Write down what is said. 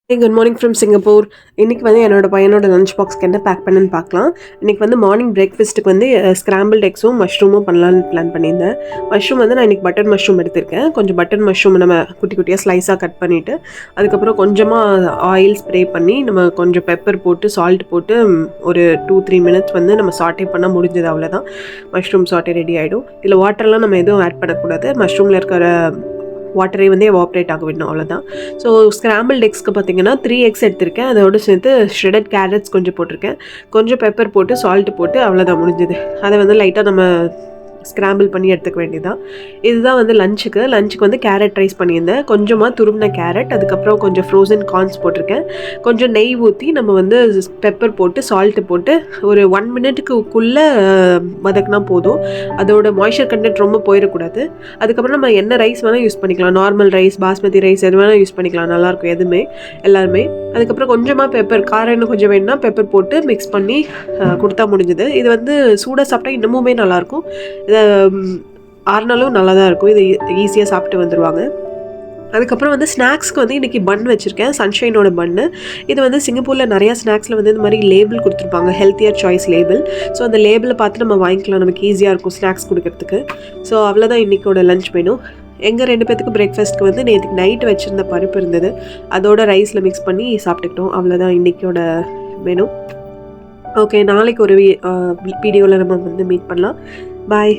Good morning from Singapore. இன்றைக்கி வந்து என்னோட பையனோட லஞ்ச் பாக்ஸ்க்கு என்ன பேக் பண்ணுன்னு பார்க்கலாம். இன்றைக்கி வந்து மார்னிங் பிரேக்ஃபாஸ்ட்டுக்கு வந்து ஸ்க்ராம்பிள்ட் எக்ஸும் மஷ்ரூமும் பண்ணலான்னு பிளான் பண்ணியிருந்தேன். மஷ்ரூம் வந்து நான் இன்றைக்கி பட்டர் மஷ்ரூம் எடுத்திருக்கேன். கொஞ்சம் பட்டர் மஷ்ரூம் நம்ம குட்டி குட்டியாக ஸ்லைஸாக கட் பண்ணிவிட்டு அதுக்கப்புறம் கொஞ்சமாக ஆயில் ஸ்ப்ரே பண்ணி நம்ம கொஞ்சம் பெப்பர் போட்டு சால்ட் போட்டு ஒரு 2-3 மினிட்ஸ் வந்து நம்ம சாட்டே பண்ணால் முடிஞ்சது. அவ்வளோதான், மஷ்ரூம் சாட்டே ரெடி ஆகிடும். இதில் வாட்டர்லாம் நம்ம எதுவும் ஆட் பண்ணக்கூடாது. மஷ்ரூமில் இருக்கிற வாட்டரை வந்து எவாப்ரேட் ஆக விடணும், அவ்வளோதான். ஸோ ஸ்க்ராம்பிள்ட் எக்ஸ்க்கு பார்த்தீங்கன்னா 3 எக்ஸ் எடுத்திருக்கேன். அதோடு சேர்த்து ஷ்ரெடட் கேரட்ஸ் கொஞ்சம் போட்டிருக்கேன். கொஞ்சம் பெப்பர் போட்டு சால்ட்டு போட்டு அவ்வளோதான், முடிஞ்சது. அதை வந்து லைட்டாக நம்ம ஸ்க்ராம்பிள் பண்ணி எடுத்துக்க வேண்டியதான். இதுதான் வந்து லஞ்சுக்கு வந்து கேரட் ரைஸ் பண்ணியிருந்தேன். கொஞ்சமாக துருவின கேரட், அதுக்கப்புறம் கொஞ்சம் ஃப்ரோசன் கார்ன்ஸ் போட்டிருக்கேன். கொஞ்சம் நெய் ஊற்றி நம்ம வந்து பெப்பர் போட்டு சால்ட்டு போட்டு ஒரு 1 மினிட்டுக்குள்ளே வதக்குனா போதும். அதோட மாய்ஸ்சர் கண்டென்ட் ரொம்ப போயிடக்கூடாது. அதுக்கப்புறம் நம்ம என்ன ரைஸ் வேணால் யூஸ் பண்ணிக்கலாம். நார்மல் ரைஸ், பாஸ்மதி ரைஸ் எது வேணால் யூஸ் பண்ணிக்கலாம். நல்லாயிருக்கும் எல்லாருமே. அதுக்கப்புறம் கொஞ்சமாக பெப்பர், காரம் இன்னும் கொஞ்சம் வேணும்னா பெப்பர் போட்டு மிக்ஸ் பண்ணி கொடுத்தா முடிஞ்சது. இது வந்து சூடாக சாப்பிட்டா இன்னமுமே நல்லாயிருக்கும். இதை ஆறுனாலும் நல்லா தான் இருக்கும். இது ஈஸியாக சாப்பிட்டு வந்துடுவாங்க. அதுக்கப்புறம் வந்து ஸ்நாக்ஸ்க்கு வந்து இன்றைக்கி பன் வச்சுருக்கேன், சன்ஷைனோட பன்னு. இது வந்து சிங்கப்பூரில் நிறையா ஸ்நாக்ஸில் வந்து இந்த மாதிரி லேபிள் கொடுத்துருப்பாங்க, ஹெல்த்தியர் சாய்ஸ் லேபிள். ஸோ அந்த லேபிளை பார்த்து நம்ம வாங்கிக்கலாம், நமக்கு ஈஸியாக இருக்கும் ஸ்நாக்ஸ் கொடுக்கறதுக்கு. ஸோ அவ்வளோதான் இன்றைக்கோட லஞ்ச் மெனு. எங்கள் 2 பேத்துக்கு பிரேக்ஃபாஸ்ட்டுக்கு வந்து நேற்றுக்கு நைட்டு வச்சுருந்த பருப்பு இருந்தது, அதோட ரைஸில் மிக்ஸ் பண்ணி சாப்பிட்டுக்கிட்டோம். அவ்வளோதான் இன்றைக்கோட மெனு. ஓகே, நாளைக்கு ஒரு வீடியோவில் நம்ம வந்து மீட் பண்ணலாம். பாய்.